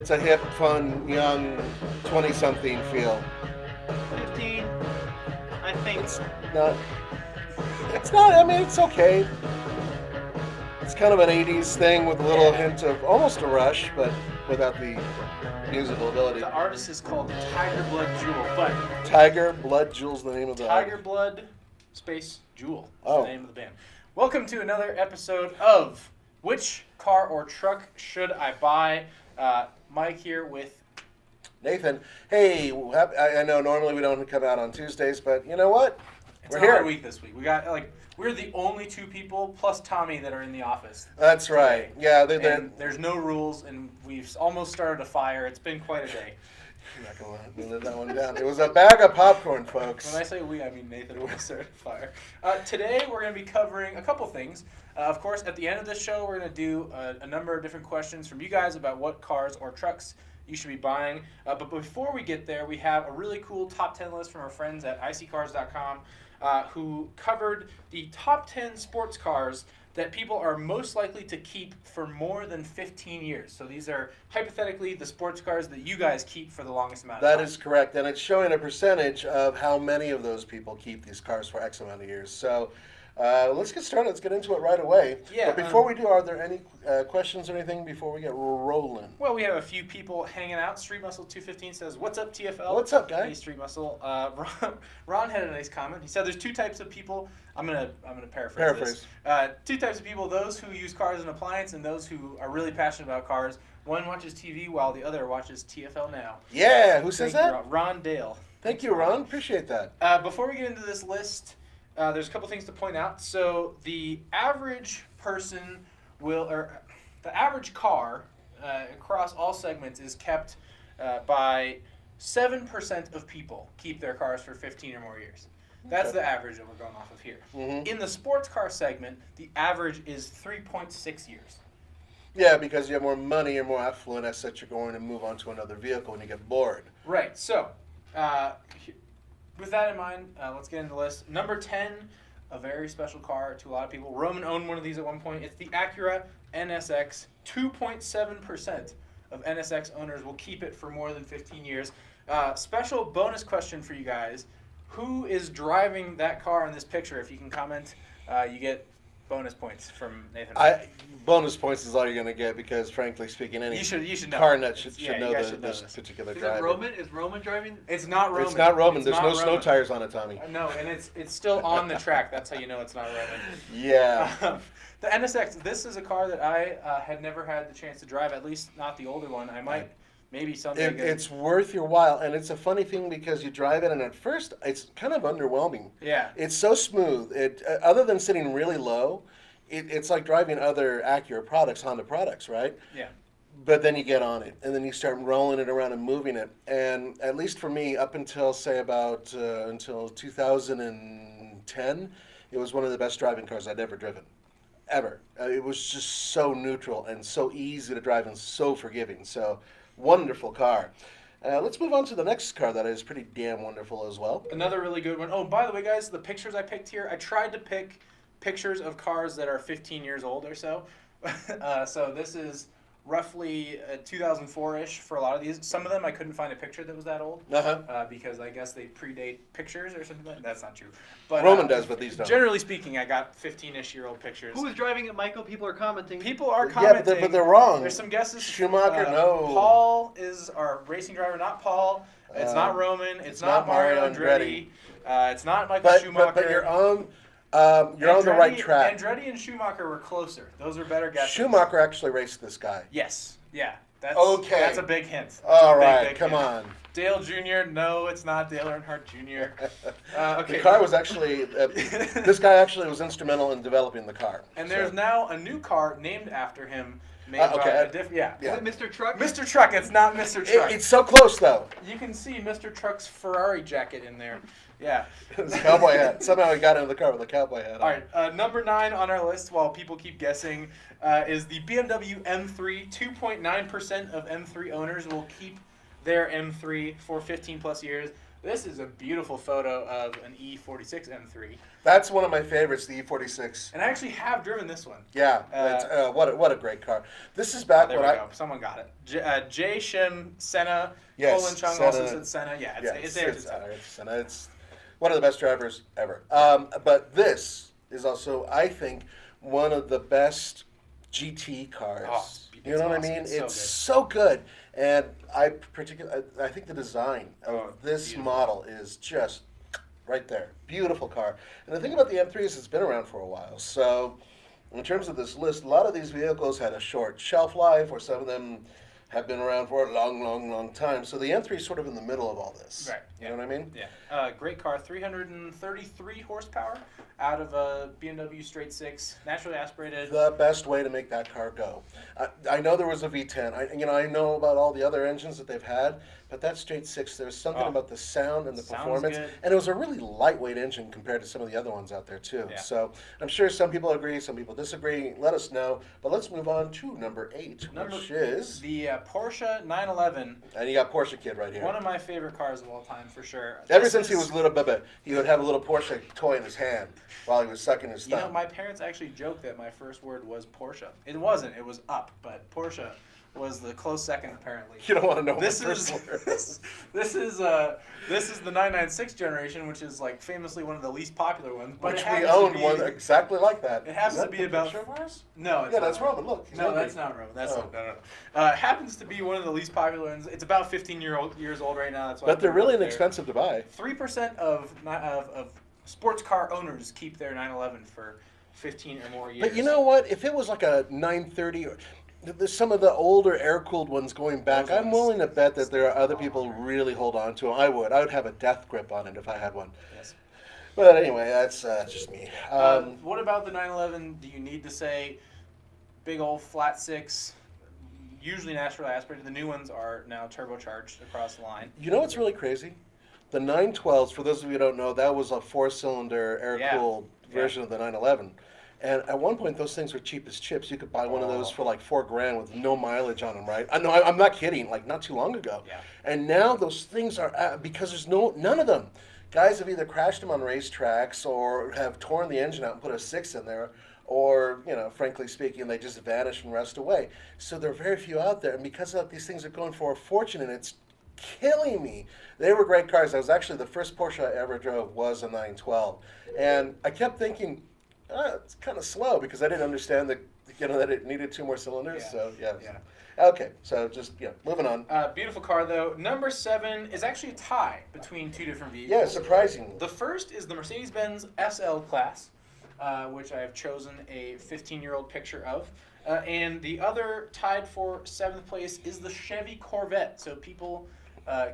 It's a hip, fun, young, 20-something feel. 15, I think. It's not. It's not. I mean, it's okay. It's kind of an '80s thing with a little Yeah. hint of almost a Rush, but without the musical ability. The artist is called Tiger Blood Jewel, but Tiger Blood Jewel's the name of the Tiger album. Blood Space Jewel is the Oh, name of the band. Welcome to another episode of Which Car or Truck Should I Buy? Mike here with. Nathan. Hey, I know normally we don't come out on Tuesdays, but you know what? It's We're a hard here. week this week. We're the only two people plus Tommy that are in the office. That's right. Yeah, And there's no rules, and we've almost started a fire. It's been quite a day. I'm not gonna let me live that one down. It was a bag of popcorn, folks. When I say we, I mean Nathan almost started a fire. Today we're going to be covering a couple things. Of course, at the end of this show, we're going to do a number of different questions from you guys about what cars or trucks you should be buying. But before we get there, we have a really cool top 10 list from our friends at icycars.com who covered the top 10 sports cars that people are most likely to keep for more than 15 years. So these are hypothetically the sports cars that you guys keep for the longest amount of time. That is correct, and it's showing a percentage of how many of those people keep these cars for X amount of years. So let's get started. Let's get into it right away. Yeah, But before we do, are there any questions or anything before we get rolling? Well, we have a few people hanging out. Street Muscle 215 says, "What's up, TFL?" What's up, guy? Hey, Street Muscle. Ron had a nice comment. He said, "There's two types of people." I'm gonna paraphrase this. Two types of people: those who use cars as an appliance, and those who are really passionate about cars. One watches TV while the other watches TFLnow. Yeah, who says that? Ron Dale. Thank you, Ron. Appreciate that. Before we get into this list, there's a couple things to point out. So the average person the average car across all segments is kept by 7% of people keep their cars for 15 or more years. That's Okay. the average that we're going off of here. Mm-hmm. In the sports car segment, the average is 3.6 years. Yeah, because you have more money, you're more affluent, as such, you're going to move on to another vehicle when you get bored. Right. So, with that in mind, let's get into the list. Number 10, a very special car to a lot of people. Roman owned one of these at one point. It's the Acura NSX. 2.7% of NSX owners will keep it for more than 15 years. Special bonus question for you guys. Who is driving that car in this picture? If you can comment, you get bonus points from Nathan. Bonus points is all you're going to get because, frankly speaking, any You should know. car nut should Yeah, you know guys should know this this. particular Is driver. it Roman? Is Roman driving? It's not Roman. It's not Roman. It's There's not no snow Roman. tires on it, Tommy. No, and it's still on the track. That's how you know it's not Roman. Yeah. The NSX, this is a car that I had never had the chance to drive, at least not the older one. I might maybe someday It's worth your while, and it's a funny thing because you drive it, and at first it's kind of underwhelming. Yeah. It's so smooth. It other than sitting really low, it's like driving other Acura products, Honda products, right? Yeah. But then you get on it, and then you start rolling it around and moving it. And at least for me, up until say about until 2010, it was one of the best driving cars I'd ever driven, ever. It was just so neutral and so easy to drive and so forgiving. So wonderful car. Let's move on to the next car that is pretty damn wonderful as well. Another really good one. Oh, by the way, guys, the pictures I picked here, I tried to pick pictures of cars that are 15 years old or so. So this is roughly 2004-ish for a lot of these. Some of them I couldn't find a picture that was that old because I guess they predate pictures or something like that. That's not true. But Roman does, but these don't. Generally speaking, I got 15-ish year old pictures. Who is driving it, Michael? People are commenting. People are Yeah, commenting. but they're wrong. There's some guesses. Schumacher, no. Paul is our racing driver, not Paul. It's not Roman. It's not Mario Andretti. It's not Michael Schumacher. But you're on the right track. Andretti and Schumacher were closer. Those are better guesses. Schumacher actually raced this guy. Yes. Yeah. That's, Okay. That's a big hint. That's All a big, right, big come hint. on. Dale Jr. No, it's not Dale Earnhardt Jr. Okay. The car was actually, this guy actually was instrumental in developing the car. And there's now a new car named after him. Made okay. by a different. Yeah. Yeah. Is it Mr. Truck? Mr. Truck. It's not Mr. Truck. It's so close, though. You can see Mr. Truck's Ferrari jacket in there. Yeah. His cowboy hat. Somehow he got into the car with a cowboy hat on. All right. Number 9 on our list, while people keep guessing, is the BMW M3. 2.9% of M3 owners will keep their M3 for 15 plus years. This is a beautiful photo of an E46 M3. That's one of my favorites, the E46. And I actually have driven this one. Yeah, what a great car. This is back There when we go. Someone got it. Jay Shim Senna. Yes, Colin Chung Senna. also said Senna. Yeah, it's there. It's Senna. It's one of the best drivers ever. But this is also, I think, one of the best GT cars. Oh, you know what awesome. I mean? It's so It's so good. And I think the design of this beautiful. model is just right there. Beautiful car. And the thing about the M3 is it's been around for a while. So in terms of this list, a lot of these vehicles had a short shelf life, or some of them have been around for a long, long, long time. So the M3 is sort of in the middle of all this. Right. You know what I mean? Yeah. Great car. 333 horsepower out of a BMW straight six, naturally aspirated. The best way to make that car go. I know there was a V10. I know about all the other engines that they've had, but that straight six, there's something about the sound and the Sounds performance, good. and it was a really lightweight engine compared to some of the other ones out there too. Yeah. So I'm sure some people agree, some people disagree. Let us know. But let's move on to number 8, which is the Porsche 911. and you got Porsche Kid right here. One of my favorite cars of all time, for sure. Ever since he was a little bit, he would have a little Porsche toy in his hand while he was sucking his You know, thumb. my parents actually joked that my first word was Porsche. It wasn't. It was up, but Porsche was the close second apparently. You don't want to know what This my is first word this is the 996 generation, which is like famously one of the least popular ones. But Which it we happens to owned be- one exactly like that. It happens Is to that be the about picture of ours? No, it's Yeah, not that's Roman. Look, he's No, angry. that's not Roman. That's Oh. no. It happens to be one of the least popular ones. It's about 15 years old right now. That's why. But they're really inexpensive to buy. 3% of sports car owners keep their 911 for 15 or more years. But you know what? If it was like a 930, or there's some of the older air-cooled ones going back, Those I'm ones willing to bet that there are other people strong. who really hold on to them. I would. I would have a death grip on it if I had one. Yes. But anyway, that's just me. What about the 911? Do you need to say big old flat six? Usually naturally aspirated. The new ones are now turbocharged across the line. You know what's really crazy? The 912s, for those of you who don't know, that was a 4-cylinder air-cooled version of the 911. And at one point, those things were cheap as chips. You could buy one of those for like $4,000 with no mileage on them, right? I know, I'm not kidding. Like not too long ago. Yeah. And now those things are because there's none of them. Guys have either crashed them on racetracks or have torn the engine out and put a 6 in there, or frankly speaking, they just vanish and rust away. So there are very few out there, and because of that, these things are going for a fortune, and it's killing me. They were great cars. That was actually the first Porsche I ever drove was a 912, and I kept thinking, it's kind of slow because I didn't understand that it needed 2 more cylinders. Yeah. So yeah. Yeah. Okay, so just moving on. Beautiful car though. Number 7 is actually a tie between two different vehicles. Yeah, surprising. The first is the Mercedes-Benz SL class, which I have chosen a 15-year-old picture of. And the other tied for 7th place is the Chevy Corvette. So people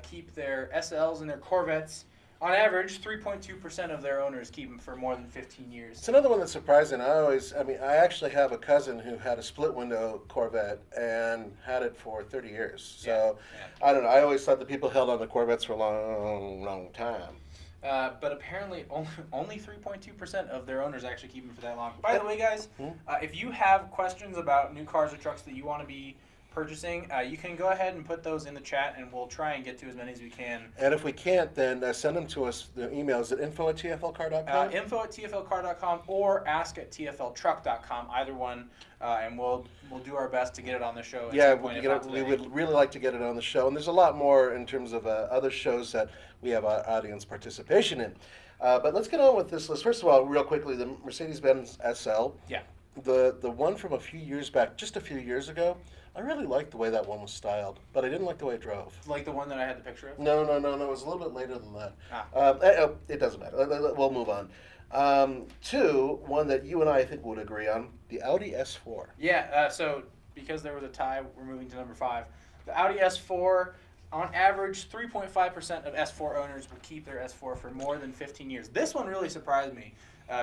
keep their SLs and their Corvettes. On average, 3.2% of their owners keep them for more than 15 years. It's another one that's surprising. I actually have a cousin who had a split window Corvette and had it for 30 years. So, Yeah. I don't know. I always thought that people held on to Corvettes for a long, long time. But apparently only 3.2% of their owners actually keep them for that long. By the way, guys, if you have questions about new cars or trucks that you want to be purchasing, you can go ahead and put those in the chat, and we'll try and get to as many as we can. And if we can't, then send them to us. The email is at info@tflcar.com. Info@tflcar.com or ask@tfltruck.com. Either one, and we'll do our best to get it on the show. At some point, if not we today. would really like to get it on the show. And there's a lot more in terms of other shows that we have audience participation in. But let's get on with this list. First of all, real quickly, the Mercedes-Benz SL. Yeah. The one from a few years back, just a few years ago, I really liked the way that one was styled, but I didn't like the way it drove. Like the one that I had the picture of? No. It was a little bit later than that. It doesn't matter. We'll move on. 2, one that you and I think would agree on, the Audi S4. Yeah, so because there was a tie, we're moving to number 5. The Audi S4, on average, 3.5% of S4 owners would keep their S4 for more than 15 years. This one really surprised me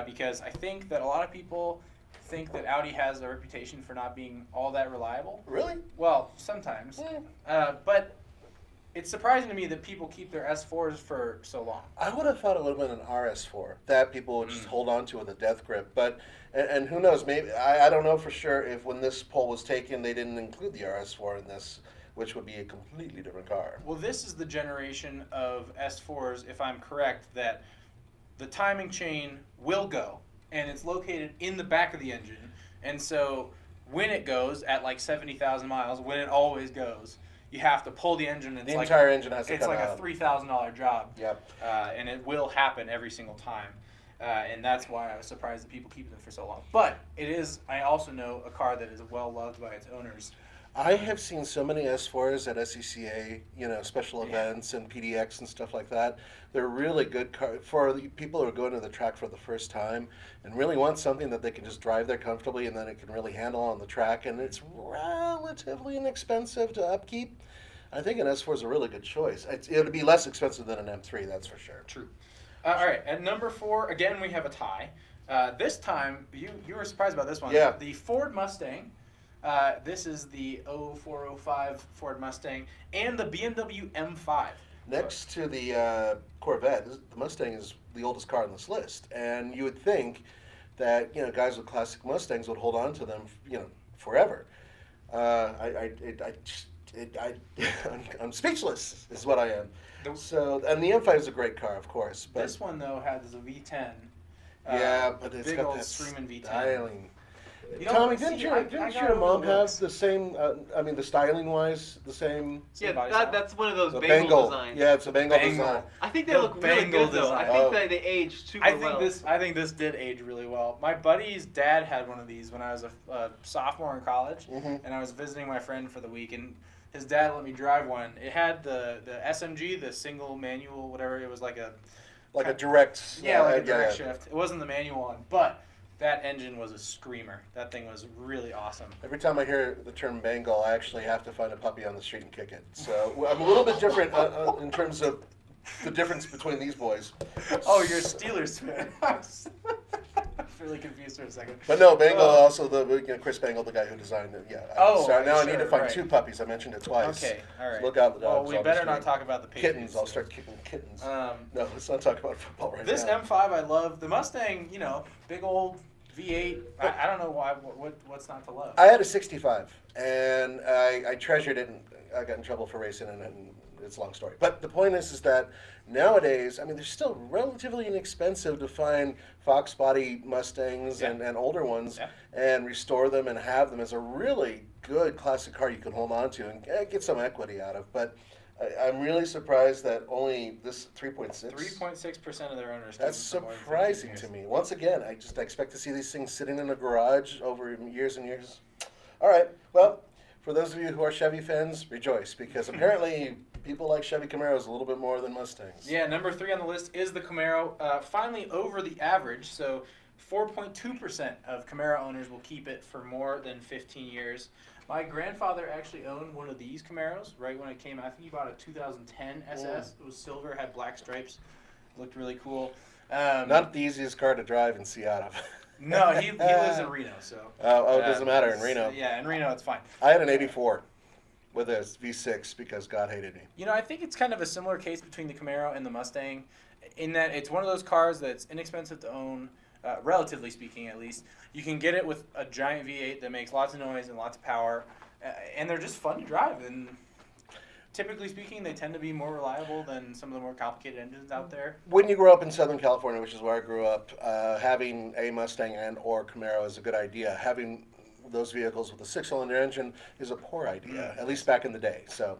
because I think that a lot of people think that Audi has a reputation for not being all that reliable. Really? Well, sometimes. But it's surprising to me that people keep their S4s for so long. I would have thought it would have been an RS4 that people would just hold on to with a death grip. But and who knows? Maybe I don't know for sure if when this poll was taken they didn't include the RS4 in this. which would be a completely different car. Well, this is the generation of S4s, if I'm correct, that the timing chain will go, and it's located in the back of the engine. And so when it goes at like 70,000 miles, when it always goes, you have to pull the engine. And The entire engine has to it's come like out. a $3,000 job. Yep. And it will happen every single time. And that's why I was surprised that people keep them for so long. But it is, I also know, a car that is well loved by its owners. I have seen so many S4s at SECA, special events and PDX and stuff like that. They're really good car for the people who are going to the track for the first time and really want something that they can just drive there comfortably and then it can really handle on the track. And it's relatively inexpensive to upkeep. I think an S4 is a really good choice. It'll be less expensive than an M3, that's for sure. True. All right, at number 4, again, we have a tie. This time, you were surprised about this one. Yeah. The Ford Mustang. This is the 0405 Ford Mustang and the BMW M5. Next to the Corvette, the Mustang is the oldest car on this list. And you would think that, guys with classic Mustangs would hold on to them, forever. I'm speechless, is what I am. So, and the M5 is a great car, of course. But this one, though, has a V10. But it's big got old that streaming V10. styling. You know, Tommy, see, didn't I your got mom have overlooked. the same? The styling-wise, the same. Yeah, Body style. that's one of those The Bengal designs. Yeah, it's a Bengal Bengal. design. I think they The look really Bengal good though. I design. think that they aged super well. I think this did age really well. My buddy's dad had one of these when I was a sophomore in college, Mhm. and I was visiting my friend for the week, and his dad let me drive one. It had the SMG, the single manual, whatever. It was like a direct. like a direct shift. It wasn't the manual one, but that engine was a screamer. That thing was really awesome. Every time I hear the term Bengal, I actually have to find a puppy on the street and kick it. So I'm a little bit different in terms of the difference between these boys. Oh, you're a Steelers fan. I was really confused for a second. But no, Bengal also Chris Bengal, the guy who designed it. Yeah. Oh, so now I need sure, to find right. 2 puppies. I mentioned it twice. Okay, all right. Look out the dogs. Well, we on the better not street. talk about the Patriots. Kittens. I'll start kicking kittens. Um, No, let's not talk about football right This now. M5 I love. The Mustang, big old V8. I don't know why. What's not to love? I had a 65, and I treasured it, and I got in trouble for racing, and it's a long story. But the point is that nowadays, they're still relatively inexpensive to find Fox body Mustangs Yeah. and older ones Yeah. and restore them and have them as a really good classic car you can hold on to and get some equity out of. But I'm really surprised that only this 3.6. 3.6% of their owners. That's keep them for more than 15 surprising years. to me. Once again, I expect to see these things sitting in a garage over years and years. All right. Well, for those of you who are Chevy fans, rejoice because apparently people like Chevy Camaros a little bit more than Mustangs. Yeah, number 3 on the list is the Camaro. Finally over the average, so 4.2% of Camaro owners will keep it for more than 15 years. My grandfather actually owned one of these Camaros right when it came out. I think he bought a 2010 SS. It was silver, had black stripes. Looked really cool. Not the easiest car to drive and see out of. No, he lives in Reno, so. Oh, it doesn't matter in Reno. Yeah, in Reno it's fine. I had an 84 with a V6 because God hated me. I think it's kind of a similar case between the Camaro and the Mustang in that it's one of those cars that's inexpensive to own, relatively speaking at least. You can get it with a giant V8 that makes lots of noise and lots of power, and they're just fun to drive. And typically speaking, they tend to be more reliable than some of the more complicated engines out there. When you grow up in Southern California, which is where I grew up, having a Mustang and or Camaro is a good idea. Having those vehicles with a 6-cylinder engine is a poor idea, at least back in the day. So,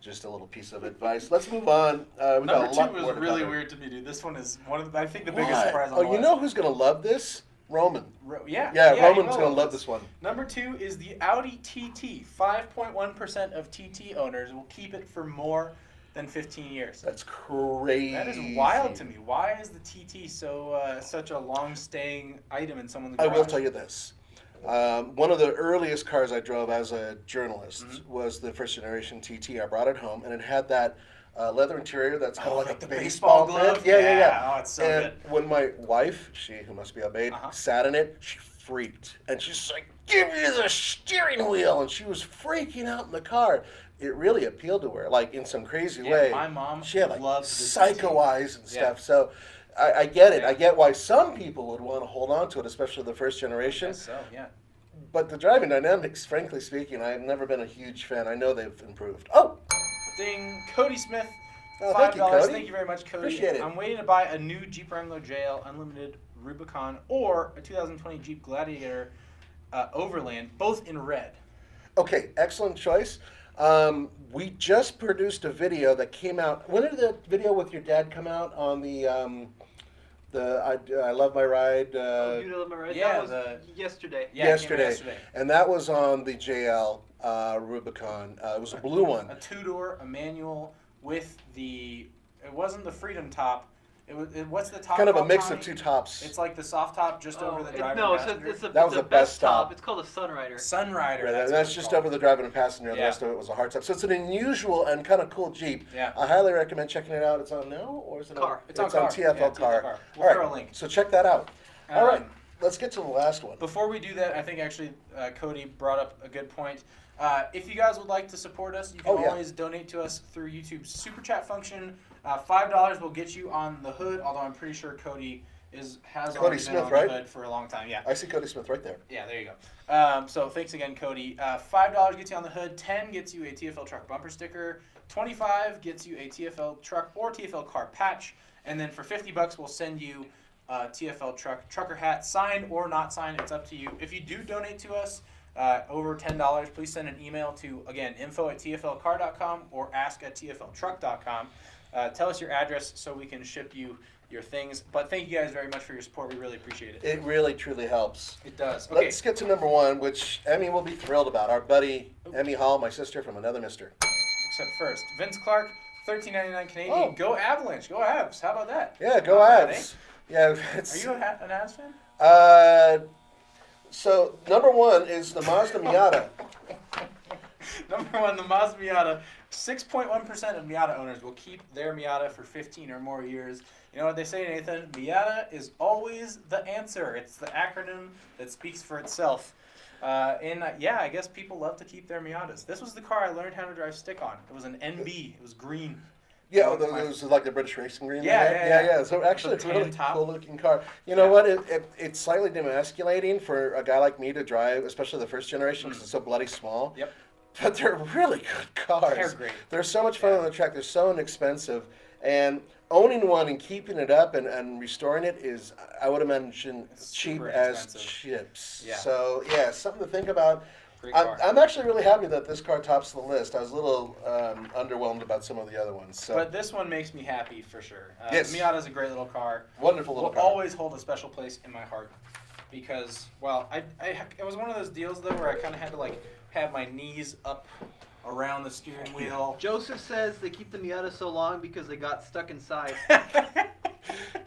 just a little piece of advice. Let's move on. We got Number a 2 lot was more to really cover. weird to me, dude. This one is I think the biggest What? surprise on Oh, the you list. know who's going to love this? Roman. Yeah, Roman's he going to will. love this one. Number 2 is the Audi TT. 5.1% of TT owners will keep it for more than 15 years. That's crazy. That is wild to me. Why is the TT such a long-staying item in someone's I garage? will tell you this. One of the earliest cars I drove as a journalist was the first generation TT. I brought it home, and it had that leather interior that's kind of like a the baseball glove? glove. Yeah. Oh, it's so And good. when my wife, she who must be a maid, sat in it, she freaked. And she's like, give me the steering wheel. And she was freaking out in the car. It really appealed to her, like in some crazy way. My mom She had like loved the psycho TT. eyes and stuff. Yeah. So I get it. Yeah. I get why some people would want to hold on to it, especially the first generation. Yes, so, yeah. But the driving dynamics, frankly speaking, I've never been a huge fan. I know they've improved. Oh! Ding. Cody Smith, Oh, $5. thank you, Cody. Thank you very much, Cody. Appreciate it. I'm waiting to buy a new Jeep Wrangler JL Unlimited Rubicon or a 2020 Jeep Gladiator Overland, both in red. Okay, excellent choice. We just produced a video that came out. When did the video with your dad come out on the I Love My Ride? You Love My Ride? Yeah, That was yesterday. Yeah, it came out yesterday. And that was on the JL Rubicon. It was a blue one. A two-door, a manual with it wasn't the Freedom top. What's the top? Kind of a called, mix Tommy? of two tops. It's like the soft top just over the driver. No, and passenger. it's That was the the best top. It's called a Sunrider. Sunrider. Right, That's, and that's just over the driver and passenger. The Yeah. rest of it was a hard top. So it's an unusual and kind of cool Jeep. Yeah. I highly recommend checking it out. It's on now, or is it Car. on? It's on on Car. TFL Yeah, Car. TFL Car. We'll All right, throw a link. so check that out. All right, Um, let's get to the last one. Before we do that, I think actually Cody brought up a good point. If you guys would like to support us, you can always donate to us through YouTube's Super Chat function. $5 will get you on the hood, although I'm pretty sure Cody has already Smith, been on right? the hood for a long time. Yeah. I see Cody Smith right there. Yeah, there you go. So thanks again, Cody. $5 gets you on the hood. 10 gets you a TFL truck bumper sticker. 25 gets you a TFL truck or TFL car patch. And then for $50, we'll send you a TFL trucker hat, signed or not signed. It's up to you. If you do donate to us over $10, please send an email to, again, info@tflcar.com or ask@tfltruck.com. Tell us your address so we can ship you your things. But thank you guys very much for your support. We really appreciate it. It really, truly helps. It does. Okay. Let's get to number one, which Emmy will be thrilled about. Our buddy Emmy Hall, my sister from another mister. Except first, Vince Clark, $13.99 Canadian. Oh. Go Avalanche. Go Avs. How about that? Yeah, go Not bad, Avs. Yeah, Are it's, you an Avs fan? so number one is the Mazda Miata. Number one, the Mazda Miata. 6.1% of Miata owners will keep their Miata for 15 or more years. You know what they say, Nathan? Miata is always the answer. It's the acronym that speaks for itself. Yeah, I guess people love to keep their Miatas. This was the car I learned how to drive stick on. It was an NB. It was green. Yeah, That was my- it was like the British racing green. Yeah, they had. yeah, yeah. So actually, it's a tan really top. cool looking car. You know Yeah. what? It's slightly demasculating for a guy like me to drive, especially the first generation, because it's so bloody small. Yep. But they're really good cars. They're great. They're so much fun Yeah. on the track. They're so inexpensive. And owning one and keeping it up and restoring it is, I would imagine, It's cheap super as expensive. chips. Yeah. So, yeah, something to think about. Great car. I'm actually really happy that this car tops the list. I was a little underwhelmed about some of the other ones. So. But this one makes me happy for sure. Yes. Miata's a great little car. Wonderful little Will car. always hold a special place in my heart because, well, it was one of those deals though where I kind of had to like have my knees up around the steering wheel. Joseph says they keep the Miata so long because they got stuck inside.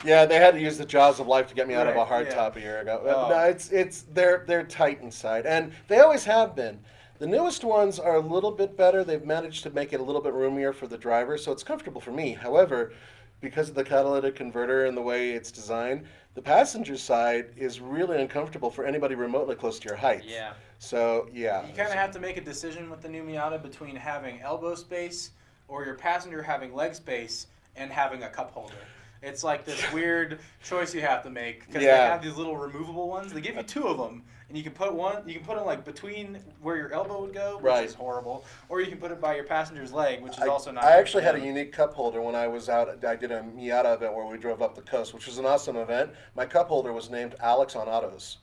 Yeah, they had to use the jaws of life to get me out of a Right, hard yeah. top a year ago. Oh. No, they're tight inside, and they always have been. The newest ones are a little bit better. They've managed to make it a little bit roomier for the driver, so it's comfortable for me. However, because of the catalytic converter and the way it's designed, the passenger side is really uncomfortable for anybody remotely close to your height. Yeah. So, yeah. You kind of have to make a decision with the new Miata between having elbow space or your passenger having leg space and having a cup holder. It's like this weird choice you have to make because they Yeah. have these little removable ones. They give you two of them, and you can put them like between where your elbow would go, which Right. is horrible, or you can put it by your passenger's leg, which is also not. I good actually for had a them. unique cup holder when I was out. I did a Miata event where we drove up the coast, which was an awesome event. My cup holder was named Alex on Autos.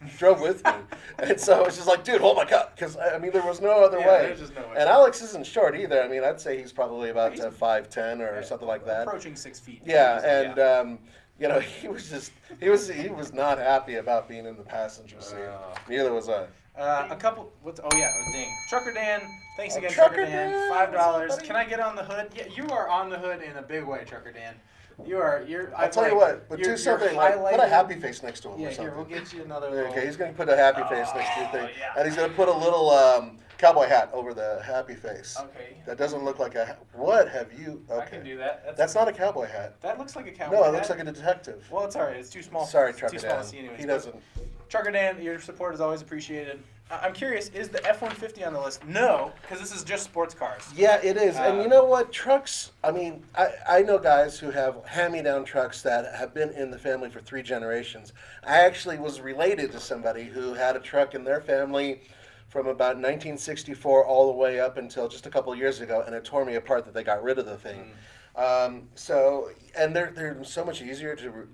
He drove with me, and so it's just like, dude, hold my cup, because I mean there was no other Yeah, way. there's just no way. And Alex isn't short either. I mean, I'd say he's probably about He's- 5'10" or something like that. Approaching 6 feet. Yeah, So, and you know, he was not happy about being in the passenger seat. Neither was I. a couple. Ding. Trucker Dan. Thanks Oh, again, Trucker Trucker Dan. Dan, $5. buddy. Can I get on the hood? Yeah, you are on the hood in a big way, Trucker Dan. You're. I'll tell you what, but do something like put a happy face next to him Yeah, or something. here we'll get you another. Okay, little- he's going to put a happy face next to your thing. yeah. And he's going to put a little cowboy hat over the happy face. Okay. That doesn't look like a... What have you... Okay. I can do that. That's not a cowboy hat. That looks like a cowboy No, it hat. looks like a detective. Well, it's alright. It's too small. Sorry, it's Trucker too small Dan. to see anyways. He but doesn't... Trucker Dan, your support is always appreciated. I'm curious, is the F-150 on the list? No, because this is just sports cars. Yeah, it is. And you know what? Trucks, I mean, I know guys who have hand-me-down trucks that have been in the family for 3 generations. I actually was related to somebody who had a truck in their family from about 1964 all the way up until just a couple of years ago, and it tore me apart that they got rid of the thing. And they're so much easier to,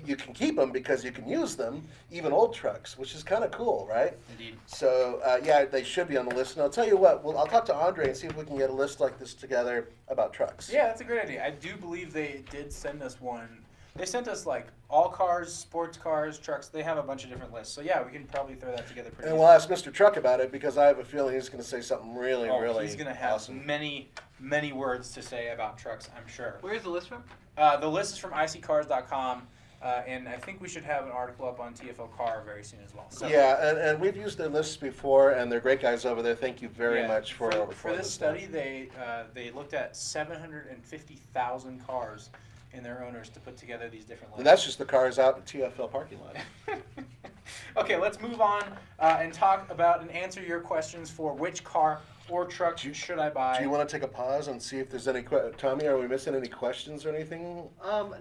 you can keep them because you can use them, even old trucks, which is kind of cool, right? Indeed. So, yeah, they should be on the list. And I'll tell you what, I'll talk to Andre and see if we can get a list like this together about trucks. Yeah, that's a great idea. I do believe they did send us one. They sent us, like, all cars, sports cars, trucks. They have a bunch of different lists. So, yeah, we can probably throw that together pretty And easily. we'll ask Mr. Truck about it because I have a feeling he's going to say something really He's going to have awesome. many, many words to say about trucks, I'm sure. Where's the list from? The list is from iccars.com. And I think we should have an article up on TFL Car very soon as well. So, Yeah, and we've used their lists before, and they're great guys over there. Thank you very much for this study. They looked at 750,000 cars and their owners to put together these different lists. And that's just the cars out in the TFL parking lot. Okay, let's move on and talk about and answer your questions for which car or truck should I buy. Do you want to take a pause and see if there's any Tommy, are we missing any questions or anything?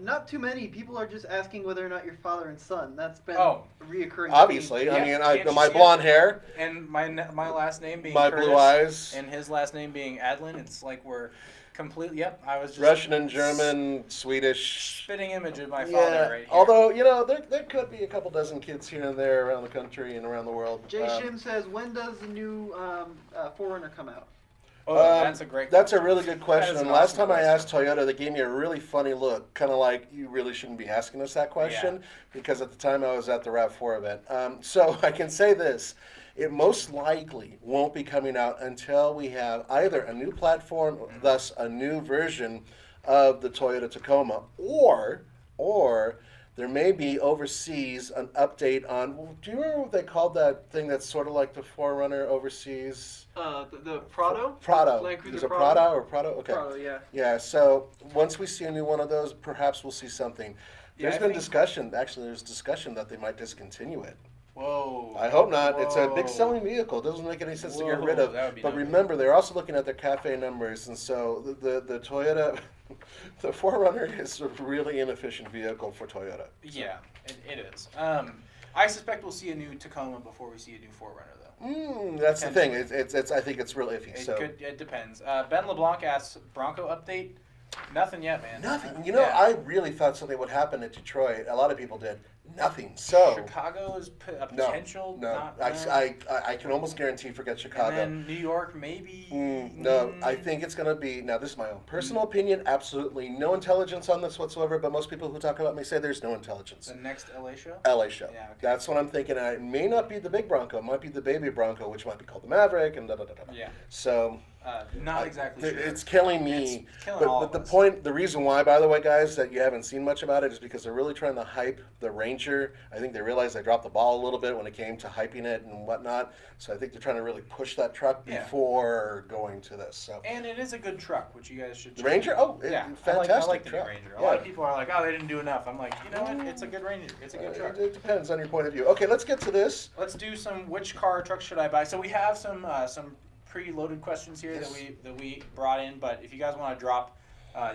Not too many. People are just asking whether or not you're father and son. That's been Oh. a reoccurring Obviously, Yeah, I mean, can't you my see blonde hair, And my last name being my Curtis, blue eyes, and his last name being Adlin. It's like we're completely. Yep, I was just Russian and German, Swedish. spitting image of my father Yeah, right here. although, there could be a couple dozen kids here and there around the country and around the world. Jay Shim says, when does the new 4Runner come out? That's a great. That's a really good question. That is And an last awesome time I asked question. Toyota, they gave me a really funny look, kind of like you really shouldn't be asking us that question, because at the time I was at the RAV4 event. So I can say this: it most likely won't be coming out until we have either a new platform, thus a new version of the Toyota Tacoma, or there may be overseas an update on. Do you remember what they called that thing that's sort of like the 4Runner overseas? The Prado? Prado. Land Cruiser Is it Prado? Prado or Prado? Okay. Prado, yeah. Yeah, so once we see a new one of those, perhaps we'll see something. Yeah, There's I been think- discussion, actually there's discussion that they might discuscue it. Whoa. I hope not. It's a big Whoa. selling vehicle. It doesn't make any sense to get rid Whoa, of. that would be But no good. remember, they're also looking at their CAFE numbers, and so the Toyota, the 4Runner is a really inefficient vehicle for Toyota. Yeah, it is. I suspect we'll see a new Tacoma before we see a new 4Runner, though. That's the thing. It's I think it's really iffy. It depends. Ben LeBlanc asks, Bronco update? Nothing yet, man. Nothing. Yeah. I really thought something would happen at Detroit. A lot of people did. Nothing. So Chicago is a no, potential. no. Not, I can almost guarantee forget Chicago. And then New York, maybe. No, I think it's going to be, now this is my own personal opinion, absolutely no intelligence on this whatsoever, but most people who talk about me say there's no intelligence. The next LA show? LA show. Yeah, okay. That's what I'm thinking. And it may not be the big Bronco, it might be the baby Bronco, which might be called the Maverick and da-da-da-da. Yeah. So Not exactly sure. it's killing me. It's killing all But of the us. the reason why, by the way, guys, that you haven't seen much about it is because they're really trying to hype the Ranger. I think they realized they dropped the ball a little bit when it came to hyping it and whatnot. So I think they're trying to really push that truck Yeah. before going to this. So And it is a good truck, which you guys should the check Ranger, out. yeah, I fantastic like the new truck. Ranger. A Yeah. lot of people are like, oh, they didn't do enough. I'm like, you know what? It's a good Ranger. It's a good truck. It depends on your point of view. Okay, let's get to this. Let's do some which car or truck should I buy. So we have some pre-loaded questions here Yes. that we brought in. But if you guys want to drop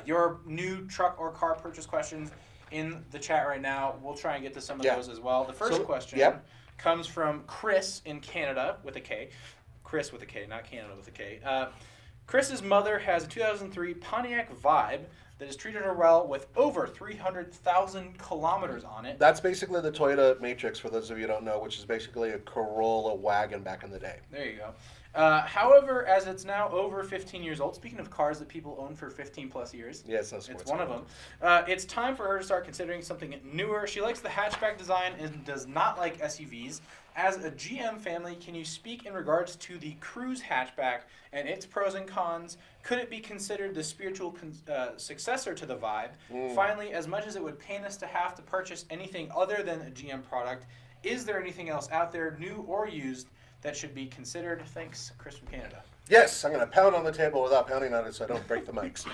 your new truck or car purchase questions in the chat right now, we'll try and get to some of Yeah. those as well. The first So, question yep. comes from Chris in Canada with a K. Chris with a K, not Canada with a K. Chris's mother has a 2003 Pontiac Vibe that has treated her well with over 300,000 kilometers on it. That's basically the Toyota Matrix, for those of you who don't know, which is basically a Corolla wagon back in the day. There you go. However, as it's now over 15 years old, speaking of cars that people own for 15 plus years, Yeah, it's not sports. it's one of them. It's time for her to start considering something newer. She likes the hatchback design and does not like SUVs. As a GM family, can you speak in regards to the Cruise hatchback and its pros and cons? Could it be considered the spiritual successor to the Vibe? Finally, as much as it would pain us to have to purchase anything other than a GM product, is there anything else out there, new or used, that should be considered? Thanks, Chris from Canada. Yes, I'm going to pound on the table without pounding on it so I don't break the mics.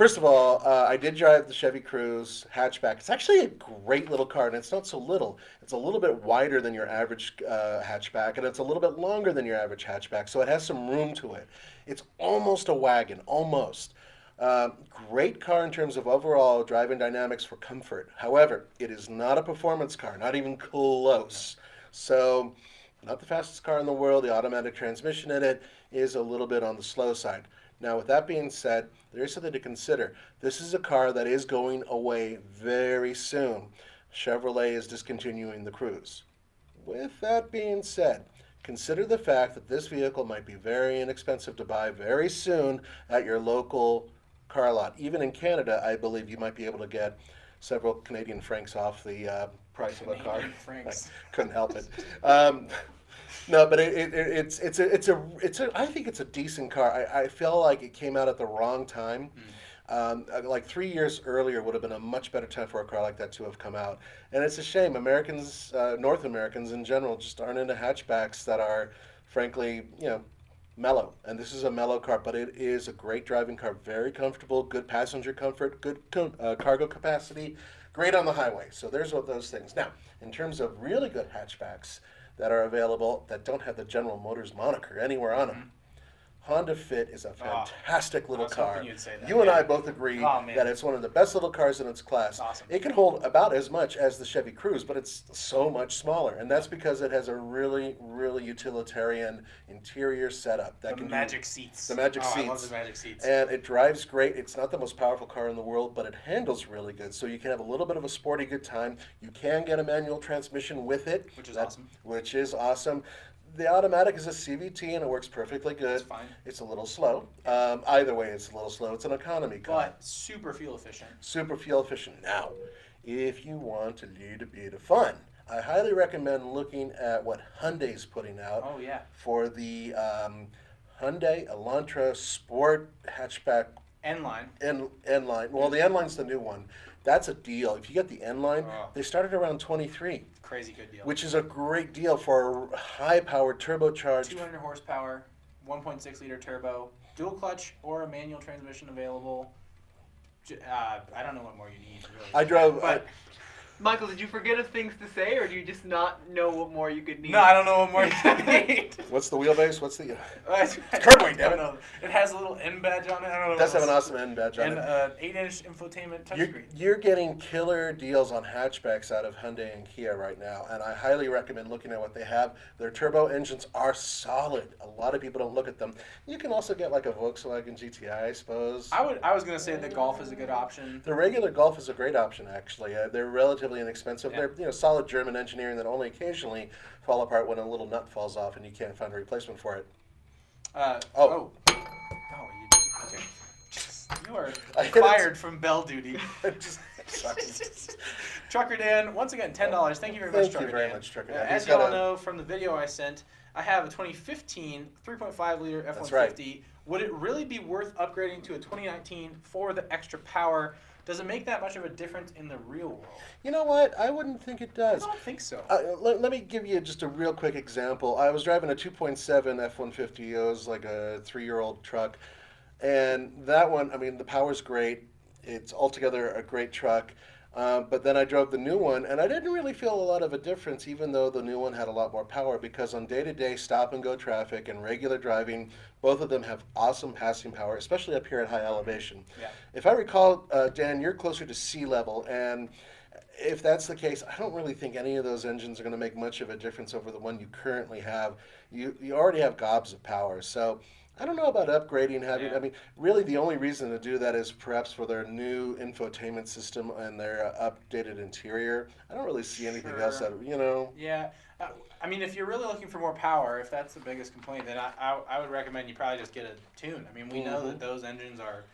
First of all, I did drive the Chevy Cruze hatchback. It's actually a great little car, and it's not so little. It's a little bit wider than your average hatchback, and it's a little bit longer than your average hatchback, so it has some room to it. It's almost a wagon, almost. Great car in terms of overall driving dynamics for comfort. However, it is not a performance car, not even close. So, not the fastest car in the world. The automatic transmission in it is a little bit on the slow side. Now, with that being said, there is something to consider. This is a car that is going away very soon. Chevrolet is discontinuing the Cruze. With that being said, consider the fact that this vehicle might be very inexpensive to buy very soon at your local car lot. Even in Canada, I believe you might be able to get several Canadian francs off the price of a car. Francs. I couldn't help it. No, but I think it's a decent car. I feel like it came out at the wrong time. Like 3 years earlier would have been a much better time for a car like that to have come out. And it's a shame. Americans, North Americans in general, just aren't into hatchbacks that are, frankly, mellow. And this is a mellow car, but it is a great driving car. Very comfortable, good passenger comfort, good cargo capacity, great on the highway. So there's what those things. Now, in terms of really good hatchbacks that are available that don't have the General Motors moniker anywhere on them, Honda Fit is a fantastic little car. You and I both agree that it's one of the best little cars in its class. Awesome. It can hold about as much as the Chevy Cruze, but it's so much smaller, and that's because it has a really, really utilitarian interior setup. The magic seats. I love the magic seats. And it drives great. It's not the most powerful car in the world, but it handles really good. So you can have a little bit of a sporty good time. You can get a manual transmission with it, which is awesome. The automatic is a CVT and it works perfectly good. It's fine. It's a little slow. Either way, it's a little slow. It's an economy car. But super fuel efficient. Super fuel efficient. Now, if you want a little bit of fun, I highly recommend looking at what Hyundai's putting out for the Hyundai Elantra Sport Hatchback N-Line. N-Line. Well, the N-Line's the new one. That's a deal. If you get the N-Line, they started around 23. Crazy good deal. Which is a great deal for a high-powered turbocharged. 200 horsepower, 1.6 liter turbo, dual clutch or a manual transmission available. I don't know what more you need. Really. I drove. Michael, did you forget of things to say, or do you just not know what more you could need? No, I don't know what more you need. What's the wheelbase? What's the... It's curb weight, damn it. It has a little N badge on it. I don't know. It does have an awesome N badge on it. And 8-inch infotainment touchscreen. You're getting killer deals on hatchbacks out of Hyundai and Kia right now, and I highly recommend looking at what they have. Their turbo engines are solid. A lot of people don't look at them. You can also get like a Volkswagen GTI, I suppose. I was going to say the Golf is a good option. The regular Golf is a great option, actually. They're relatively inexpensive. Yeah. They're solid German engineering that only occasionally fall apart when a little nut falls off and you can't find a replacement for it. You are fired from bell duty. Trucker Dan, once again, $10. Thank you very much, Trucker Dan. Thank you very much, Trucker Dan. As you all know from the video I sent, I have a 2015 3.5 liter F-150. That's right. Would it really be worth upgrading to a 2019 for the extra power? Does it make that much of a difference in the real world? You know what? I wouldn't think it does. I don't think so. Let me give you just a real quick example. I was driving a 2.7 F-150. It was like a 3-year-old truck. And that one, I mean, the power's great. It's altogether a great truck. But then I drove the new one, and I didn't really feel a lot of a difference, even though the new one had a lot more power, because on day-to-day stop-and-go traffic and regular driving, both of them have awesome passing power, especially up here at high elevation. Yeah. If I recall, Dan, you're closer to sea level, and if that's the case, I don't really think any of those engines are going to make much of a difference over the one you currently have. You already have gobs of power, so I don't know about upgrading. I mean, really the only reason to do that is perhaps for their new infotainment system and their updated interior. I don't really see anything else that, Yeah. I mean, if you're really looking for more power, if that's the biggest complaint, then I would recommend you probably just get a tune. I mean, we know that those engines are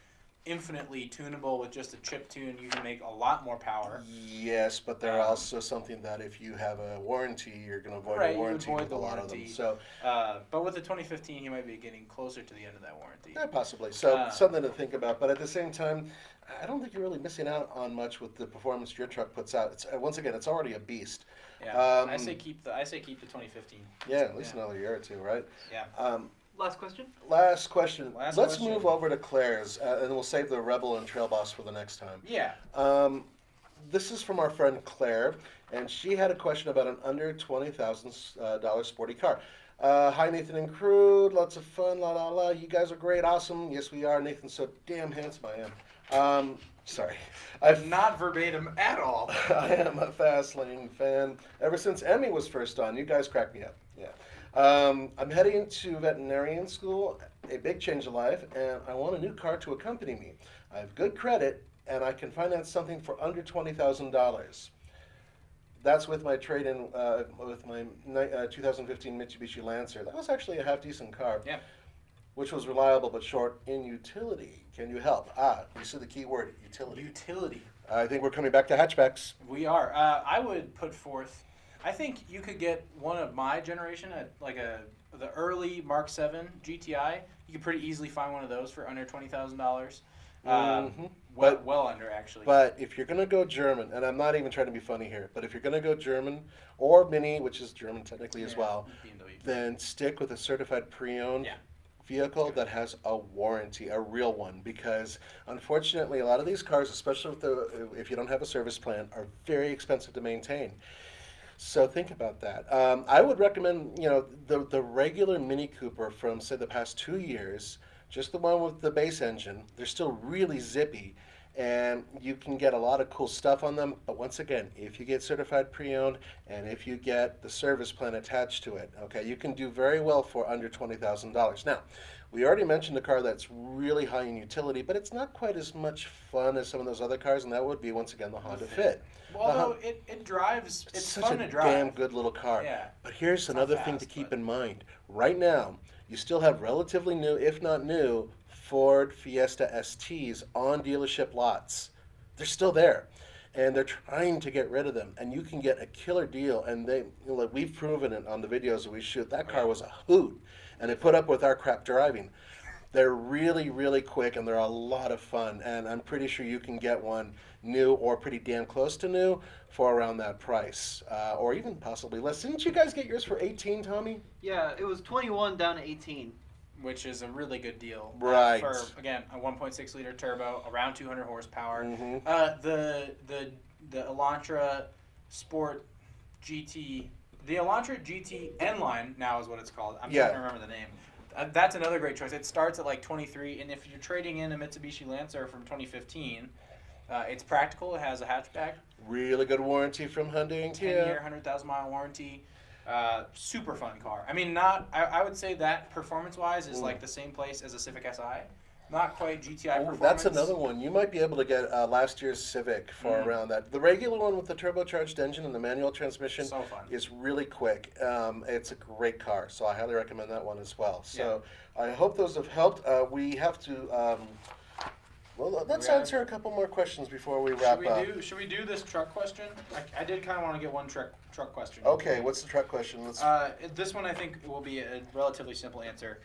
infinitely tunable. With just a chip tune, you can make a lot more power. Yes, but they're also something that if you have a warranty, you're going to avoid a warranty with a lot of them. So, but with the 2015, you might be getting closer to the end of that warranty. Yeah, possibly. So something to think about. But at the same time, I don't think you're really missing out on much with the performance your truck puts out. It's once again, it's already a beast. Yeah, I say keep the 2015. Yeah, at least another year or two, right? Yeah. Last question. Last question. Last Let's question. move over to Claire's, and we'll save the Rebel and Trail Boss for the next time. Yeah. This is from our friend Claire, and she had a question about an under $20,000 sporty car. Hi, Nathan and crew. Lots of fun. La la la. You guys are great. Awesome. Yes, we are. Nathan's so damn handsome. I am. Sorry. I've Not verbatim at all. I am a Fastlane fan ever since Emmy was first on. You guys crack me up. Yeah. I'm heading to veterinarian school, a big change of life, and I want a new car to accompany me. I have good credit, and I can finance something for under $20,000. That's with my trade-in, with my 2015 Mitsubishi Lancer. That was actually a half-decent car. Yeah. Which was reliable but short in utility. Can you help? You said the key word, utility. Utility. I think we're coming back to hatchbacks. We are. I would put forth. I think you could get one of my generation at the early Mark 7 GTI. You could pretty easily find one of those for under $20,000. Well under actually. But if you're gonna go German, and I'm not even trying to be funny here, but if you're gonna go German or Mini, which is German technically as well, BMW. then stick with a certified pre-owned vehicle that has a warranty, a real one, because unfortunately a lot of these cars, especially if you don't have a service plan, are very expensive to maintain. So think about that. I would recommend, the regular Mini Cooper from, say, the past 2 years, just the one with the base engine. They're still really zippy, and you can get a lot of cool stuff on them. But once again, if you get certified pre-owned and if you get the service plan attached to it, okay, you can do very well for under $20,000. Now, we already mentioned a car that's really high in utility, but it's not quite as much fun as some of those other cars, and that would be, once again, the Honda Fit. Well, although it drives, it's such fun a to drive. damn good little car. Yeah. But here's It's another not thing fast, to keep but- in mind. Right now, you still have relatively new, if not new, Ford Fiesta STs on dealership lots. They're still there, and they're trying to get rid of them. And you can get a killer deal. And we've proven it on the videos that we shoot. That car was a hoot, and it put up with our crap driving. They're really, really quick, and they're a lot of fun. And I'm pretty sure you can get one new or pretty damn close to new for around that price, or even possibly less. Didn't you guys get yours for 18, Tommy? Yeah, it was 21 down to 18. Which is a really good deal. Right. For, again, a 1.6 liter turbo, around 200 horsepower. Mhm. The Elantra Sport GT, the Elantra GT N-Line now is what it's called. I'm trying to remember the name. That's another great choice. It starts at like 23, and if you're trading in a Mitsubishi Lancer from 2015, it's practical. It has a hatchback. Really good warranty from Hyundai and 10-year, Kia. 100,000 mile warranty. Super fun car. I mean, I would say that performance-wise is like the same place as a Civic Si. Not quite GTI performance. That's another one. You might be able to get last year's Civic for around that. The regular one with the turbocharged engine and the manual transmission So fun. is really quick. It's a great car, so I highly recommend that one as well. So I hope those have helped. We have to. Let's answer a couple more questions before we wrap up. Should we do this truck question? I did kind of want to get one truck question. Okay, what's the truck question? This one I think will be a relatively simple answer.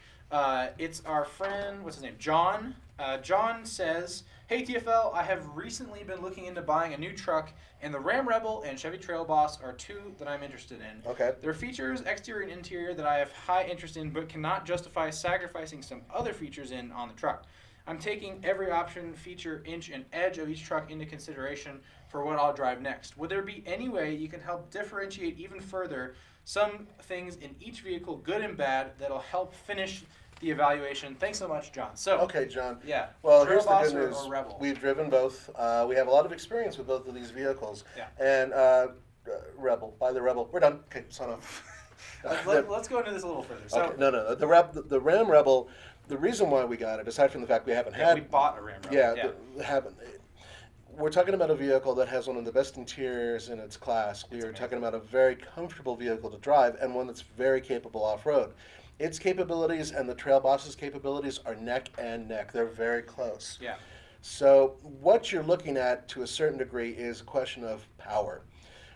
It's our friend, what's his name? John. John says, "Hey TFL, I have recently been looking into buying a new truck, and the Ram Rebel and Chevy Trail Boss are two that I'm interested in. Okay. There are features, exterior and interior, that I have high interest in, but cannot justify sacrificing some other features on the truck. I'm taking every option, feature, inch, and edge of each truck into consideration for what I'll drive next. Would there be any way you can help differentiate even further some things in each vehicle, good and bad, that'll help finish the evaluation? Thanks so much, John." So, Okay, John. yeah. Well, Trail here's the Boss good news. or Rebel? We've driven both. We have a lot of experience with both of these vehicles. Yeah. And Rebel, buy the Rebel. We're done. Okay, sign off. Let's go into this a little further. So, Okay, no. The Ram Rebel. The reason why we got it, aside from the fact we haven't had, we bought a Ram Rebel. haven't. We're talking about a vehicle that has one of the best interiors in its class. We are talking about a very comfortable vehicle to drive, and one that's very capable off-road. Its capabilities and the Trail Boss's capabilities are neck and neck. They're very close. Yeah. So what you're looking at, to a certain degree, is a question of power.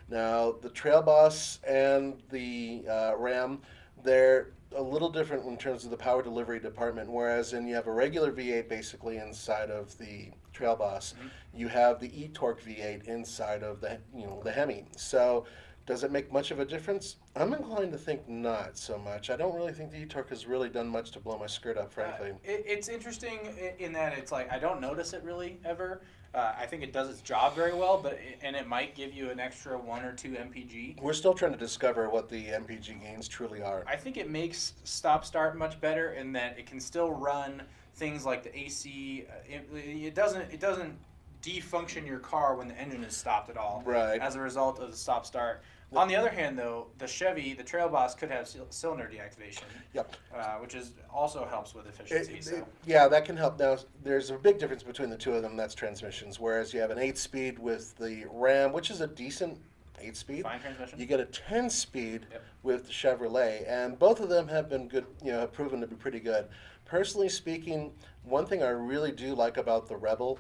Now, the Trail Boss and the Ram, they're a little different in terms of the power delivery department, whereas you have a regular V8 basically inside of the Trail Boss. You have the e-torque V8 inside of the Hemi. So Does it make much of a difference? I'm inclined to think not so much. I don't really think the e-torque has really done much to blow my skirt up, frankly. It's interesting in that it's like I don't notice it really ever. I think it does its job very well, and it might give you an extra 1 or 2 mpg. We're still trying to discover what the MPG gains truly are. I think it makes stop-start much better in that it can still run things like the AC. It doesn't defunction your car when the engine is stopped at all. Right. As a result of the stop-start. On the other hand, though, the Chevy, the Trail Boss, could have cylinder deactivation. Yep. Which also helps with efficiency. Yeah, that can help. Now, there's a big difference between the two of them. That's transmissions. Whereas you have an 8-speed with the Ram, which is a decent 8-speed. Fine transmission. You get a 10-speed with the Chevrolet, and both of them have been good. Have proven to be pretty good. Personally speaking, one thing I really do like about the Rebel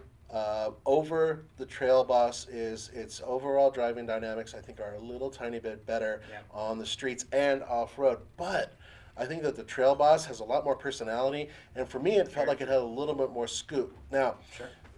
over the Trail Boss is its overall driving dynamics, I think, are a little tiny bit better on the streets and off-road. But I think that the Trail Boss has a lot more personality, and for me it felt like it had a little bit more scoop. Now,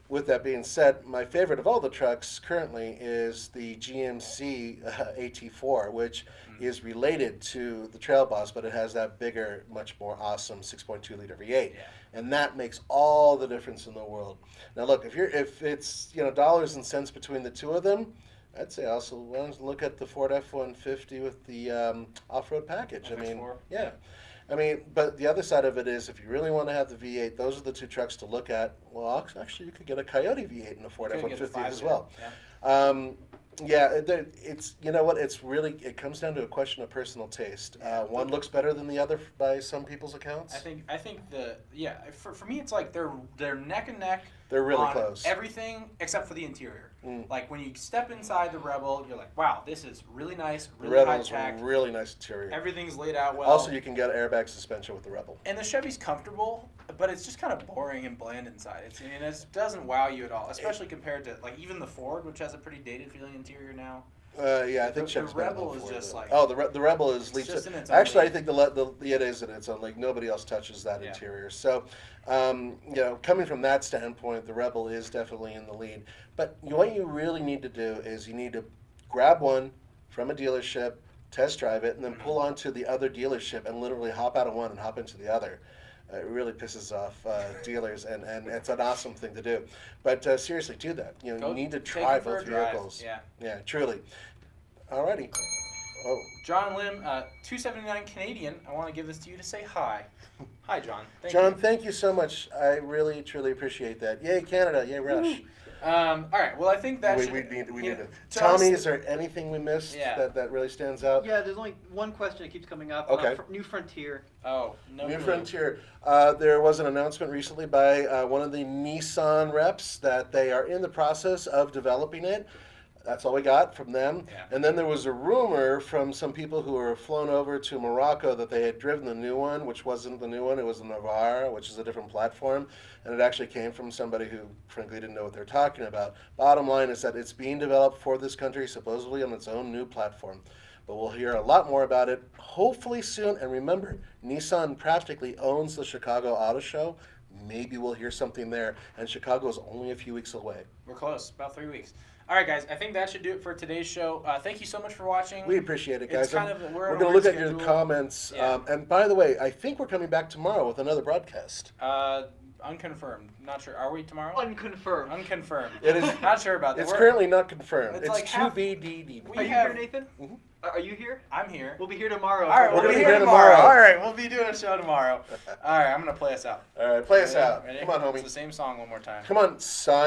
with that being said, my favorite of all the trucks currently is the GMC AT4, which is related to the Trail Boss, but it has that bigger, much more awesome 6.2-liter V8, and that makes all the difference in the world. Now, look, if it's dollars and cents between the two of them, I'd say also look at the Ford F-150 with the off-road package. FX4. I mean, yeah. I mean, but the other side of it is, if you really want to have the V8, those are the two trucks to look at. Well, actually, you could get a Coyote V8 in a Ford F-150 as well. It's it's really, it comes down to a question of personal taste. One looks better than the other by some people's accounts. I think for me it's like they're neck and neck. They're really on close. Everything except for the interior. Like when you step inside the Rebel, you're like, wow, this is really nice, really high-tech. Really nice interior. Everything's laid out well. Also, you can get airbag suspension with the Rebel. And the Chevy's comfortable, but it's just kind of boring and bland inside. It doesn't wow you at all, especially compared to like even the Ford, which has a pretty dated feeling interior now. I think the Rebel is just like the Rebel is leaps. Just in its Actually, own I think it is in its own league. Nobody else touches that interior. So, coming from that standpoint, the Rebel is definitely in the lead. But what you really need to do is you need to grab one from a dealership, test drive it, and then pull onto the other dealership and literally hop out of one and hop into the other. It really pisses off dealers, and it's an awesome thing to do. But seriously, do that. You need to try both vehicles. Yeah, truly. Alrighty. Oh, John Lim, 279 Canadian. I want to give this to you to say hi. Hi, John. Thank you so much. I really, truly appreciate that. Yay, Canada. Yay, Rush. All right. Well, I think that we need to. Tommy, is there anything we missed that really stands out? Yeah, there's only one question that keeps coming up. Okay. New Frontier. Oh, no. New Frontier. There was an announcement recently by one of the Nissan reps that they are in the process of developing it. That's all we got from them. And then there was a rumor from some people who were flown over to Morocco that they had driven the new one, which wasn't the new one. It was the Navara, which is a different platform. And it actually came from somebody who, frankly, didn't know what they're talking about. Bottom line is that it's being developed for this country, supposedly on its own new platform. But we'll hear a lot more about it, hopefully soon. And remember, Nissan practically owns the Chicago Auto Show. Maybe we'll hear something there. And Chicago is only a few weeks away. We're close, about 3 weeks. All right, guys, I think that should do it for today's show. Thank you so much for watching. We appreciate it, guys. We're going to look at your comments. And by the way, I think we're coming back tomorrow with another broadcast. Unconfirmed. Not sure. Are we tomorrow? Unconfirmed. Unconfirmed. It is. Not sure about that. It's currently not confirmed. It's It's like to be DD. Are you here, Nathan? Mm-hmm. Are you here? I'm here. We'll be here tomorrow. All right, we're going to be here tomorrow. All right, we'll be doing a show tomorrow. All right, I'm going to play us out. All right, play us out. Ready? Come on, homie. It's the same song one more time. Come on, son.